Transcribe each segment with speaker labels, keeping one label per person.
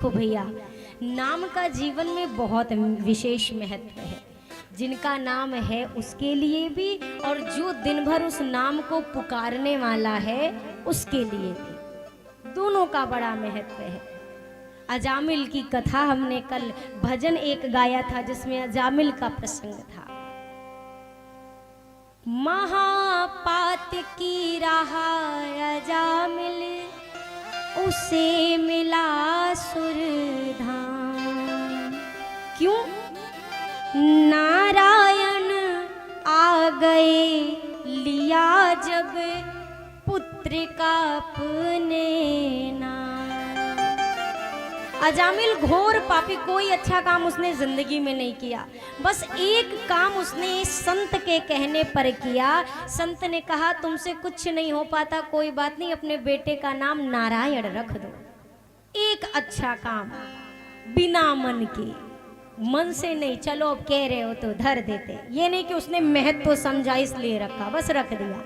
Speaker 1: देखो भैया, नाम का जीवन में बहुत विशेष महत्व है। जिनका नाम है उसके लिए भी, और जो दिन भर उस नाम को पुकारने वाला है उसके लिए भी, दोनों का बड़ा महत्व है। अजामिल की कथा हमने कल भजन एक गाया था जिसमें अजामिल का प्रसंग था। महापात की रहा अजामिल, उसे मिला सुरधाम। क्यों? नारायण आ गए लिया जब पुत्र का अपने नाम। अजामिल घोर पापी, कोई अच्छा काम उसने जिंदगी में नहीं किया, बस एक काम उसने संत के कहने पर किया। संत ने कहा तुमसे कुछ नहीं हो पाता, कोई बात नहीं, अपने बेटे का नाम नारायण रख दो। एक अच्छा काम बिना मन के, मन से नहीं, चलो अब कह रहे हो तो धर देते, ये नहीं कि उसने महत्व समझा इसलिए रखा, बस रख दिया।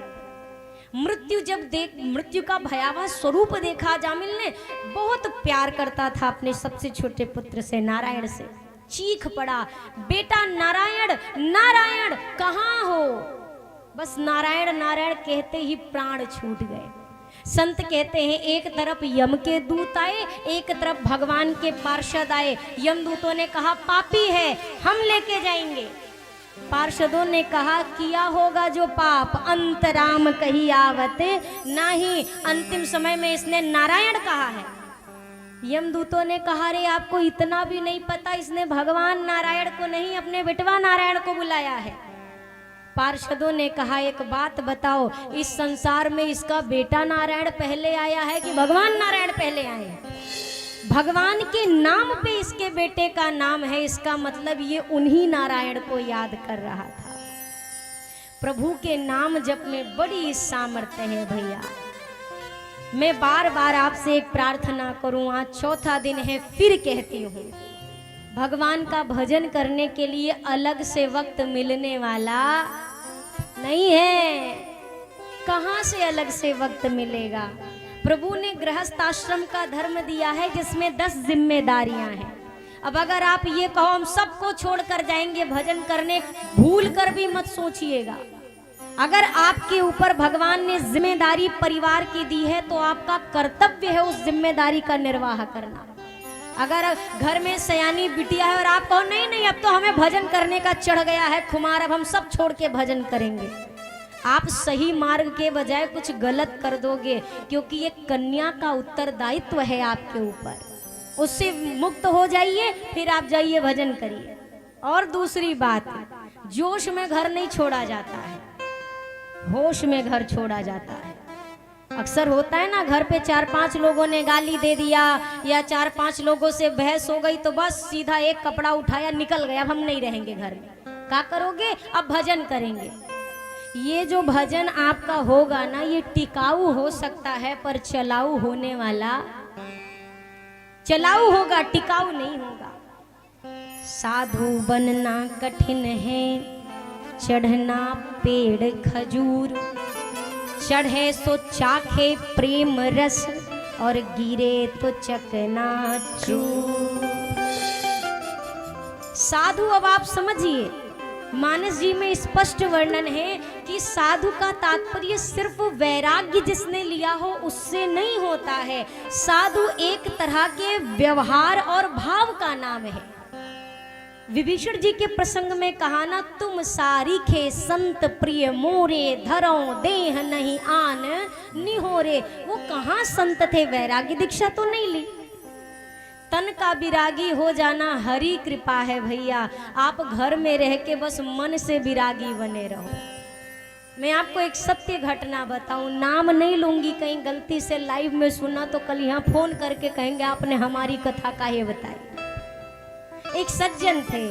Speaker 1: मृत्यु का भयावह स्वरूप देखा अजामिल ने। बहुत प्यार करता था अपने सबसे छोटे पुत्र से, नारायण से। चीख पड़ा, बेटा नारायण नारायण कहाँ हो? बस नारायण नारायण कहते ही प्राण छूट गए। संत कहते हैं एक तरफ यम के दूत आए, एक तरफ भगवान के पार्षद आए। यमदूतों ने कहा पापी है, हम लेके जाएंगे। पार्षदों ने कहा किया होगा जो पाप, अंतराम कही आवत नहीं, अंतिम समय में इसने नारायण कहा है। यमदूतों ने कहा रे आपको इतना भी नहीं पता, इसने भगवान नारायण को नहीं अपने बेटवा नारायण को बुलाया है। पार्षदों ने कहा एक बात बताओ, इस संसार में इसका बेटा नारायण पहले आया है कि भगवान नारायण पहले आए हैं? भगवान के नाम पे इसके बेटे का नाम है, इसका मतलब ये उन्हीं नारायण को याद कर रहा था। प्रभु के नाम जप में बड़ी सामर्थ्य है भैया। मैं बार बार आपसे एक प्रार्थना करूं, आज चौथा दिन है, फिर कहती हूं, भगवान का भजन करने के लिए अलग से वक्त मिलने वाला नहीं है। कहां से अलग से वक्त मिलेगा? प्रभु ने गृहस्थ आश्रम का धर्म दिया है जिसमें 10 जिम्मेदारियां हैं। अब अगर आप ये कहो हम सबको छोड़कर जाएंगे भजन करने, भूल कर भी मत सोचिएगा। अगर आपके ऊपर भगवान ने जिम्मेदारी परिवार की दी है तो आपका कर्तव्य है उस जिम्मेदारी का निर्वाह करना। अगर घर में सयानी बिटिया है और आप कहो नहीं नहीं अब तो हमें भजन करने का चढ़ गया है खुमार, अब हम सब छोड़ के भजन करेंगे, आप सही मार्ग के बजाय कुछ गलत कर दोगे, क्योंकि ये कन्या का उत्तरदायित्व है आपके ऊपर। उससे मुक्त हो जाइए, फिर आप जाइए भजन करिए। और दूसरी बात, जोश में घर नहीं छोड़ा जाता है, होश में घर छोड़ा जाता है। अक्सर होता है ना, घर पे 4-5 लोगों ने गाली दे दिया या 4-5 लोगों से बहस हो गई तो बस सीधा एक कपड़ा उठाया निकल गया, अब हम नहीं रहेंगे घर में। क्या करोगे? अब भजन करेंगे। ये जो भजन आपका होगा ना, ये टिकाऊ हो सकता है पर चलाऊ होने वाला, चलाऊ होगा, टिकाऊ नहीं होगा। साधु बनना कठिन है, चढ़ना पेड़ खजूर, चढ़े सो चाखे प्रेम रस और गिरे तो चकनाचूर। साधु, अब आप समझिए, मानस जी में स्पष्ट वर्णन है कि साधु का तात्पर्य सिर्फ वैराग्य जिसने लिया हो उससे नहीं होता है। साधु एक तरह के व्यवहार और भाव का नाम है। विभीषण जी के प्रसंग में कहा ना, तुम सारीखे संत प्रिय मोरे, धरो देह नहीं आन निहोरे। वो कहाँ संत थे? वैराग्य दीक्षा तो नहीं ली। तन का विरागी हो जाना हरि कृपा है भैया। आप घर में रह के बस मन से विरागी बने रहो। मैं आपको एक सत्य घटना बताऊं, नाम नहीं लूंगी, कहीं गलती से लाइव में सुना तो कल यहाँ फोन करके कहेंगे आपने हमारी कथा काहे बताई। एक सज्जन थे,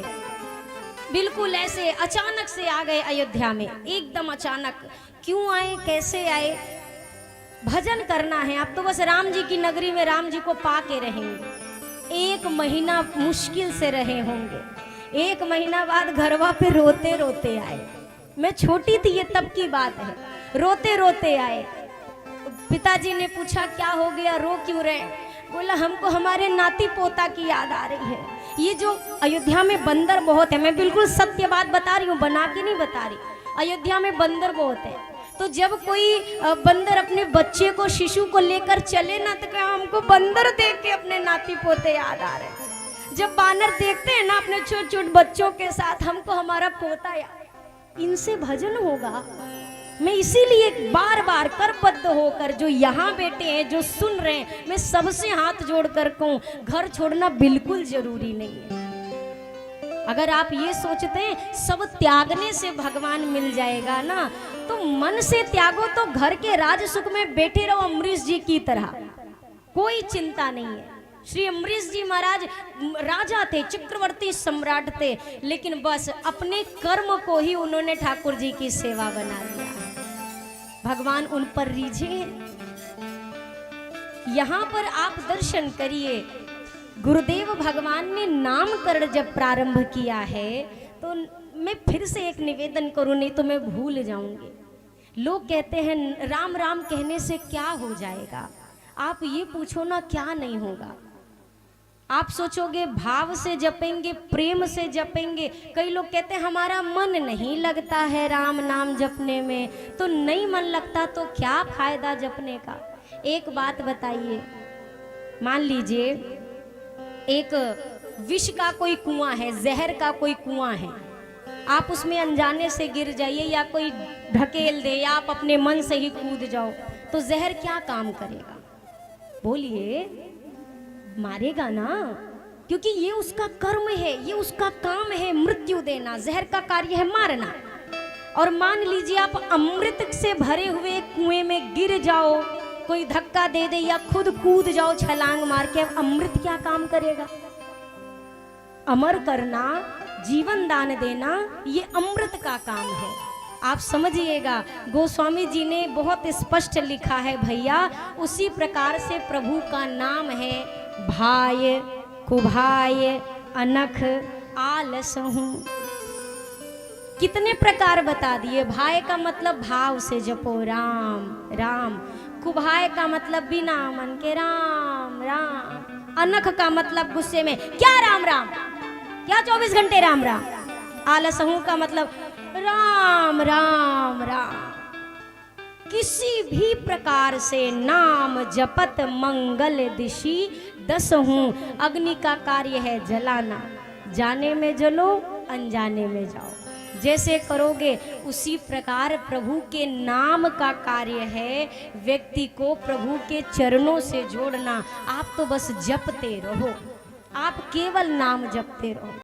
Speaker 1: बिल्कुल ऐसे अचानक से आ गए अयोध्या में, एकदम अचानक। क्यों आए, कैसे आए? भजन करना है, आप तो बस राम जी की नगरी में राम जी को पा के रहेंगे। 1 महीना मुश्किल से रहे होंगे। 1 महीना बाद घरवा पे रोते रोते आए। मैं छोटी थी, ये तब की बात है। रोते रोते आए। पिताजी ने पूछा क्या हो गया, रो क्यों रहे? बोला हमको हमारे नाती पोता की याद आ रही है। ये जो अयोध्या में बंदर बहुत है, मैं बिल्कुल सत्य बात बता रही हूँ, बना के नहीं बता रही। अयोध्या में बंदर बहुत है, तो जब कोई बंदर अपने बच्चे को, शिशु को लेकर चले ना, तो क्या हमको बंदर देख के अपने नाती पोते याद आ रहे हैं। जब बानर देखते हैं ना अपने छोटे छोटे बच्चों के साथ, हमको हमारा पोता याद। इनसे भजन होगा। मैं इसीलिए बार बार करबद्ध होकर जो यहाँ बैठे हैं, जो सुन रहे हैं, मैं सबसे हाथ जोड़कर कहूँ, घर छोड़ना बिल्कुल जरूरी नहीं है। अगर आप ये सोचते हैं सब त्यागने से भगवान मिल जाएगा ना, तो मन से त्यागो, तो घर के राज सुख में बैठे रहो अम्बरीश जी की तरह, कोई चिंता नहीं है। श्री अम्बरीश जी महाराज राजा थे, चक्रवर्ती सम्राट थे, लेकिन बस अपने कर्म को ही उन्होंने ठाकुर जी की सेवा बना लिया। भगवान उन पर रीझे हैं। यहाँ पर आप दर्शन करिए, गुरुदेव भगवान ने नामकरण जब प्रारंभ किया है, तो मैं फिर से एक निवेदन करूं, नहीं तो मैं भूल जाऊंगी। लोग कहते हैं राम राम कहने से क्या हो जाएगा। आप ये पूछो ना, क्या नहीं होगा। आप सोचोगे भाव से जपेंगे, प्रेम से जपेंगे। कई लोग कहते हैं हमारा मन नहीं लगता है राम नाम जपने में, तो नहीं मन लगता तो क्या फायदा जपने का। एक बात बताइए, मान लीजिए एक विष का कोई कुआं है, जहर का कोई कुआं है, आप उसमें अनजाने से गिर जाइए या कोई ढकेल दे या आप अपने मन से ही कूद जाओ, तो जहर क्या काम करेगा? बोलिए, मारेगा ना, क्योंकि ये उसका कर्म है, ये उसका काम है मृत्यु देना। जहर का कार्य है मारना। और मान लीजिए आप अमृत से भरे हुए कुएं में गिर जाओ, कोई धक्का दे दे या खुद कूद जाओ छलांग मार के, अब अमृत क्या काम करेगा? अमर करना, जीवन दान देना, ये अमृत का काम है। आप समझिएगा, गोस्वामी जी ने बहुत स्पष्ट लिखा है भैया। उसी प्रकार से प्रभु का नाम है भाय, कुभाय, अनख, आलस हूँ। कितने प्रकार बता दिए। भाय का मतलब भाव से जपो राम राम, कुभाय का मतलब बिना मन के राम राम, अनख का मतलब गुस्से में क्या राम राम, क्या 24 घंटे राम राम, आलसहू का मतलब राम राम राम। किसी भी प्रकार से नाम जपत मंगल दिशी दस हूँ। अग्नि का कार्य है जलाना, जाने में जलो, अनजाने में जाओ। जैसे करोगे उसी प्रकार प्रभु के नाम का कार्य है व्यक्ति को प्रभु के चरणों से जोड़ना। आप तो बस जपते रहो, आप केवल नाम जपते रहो।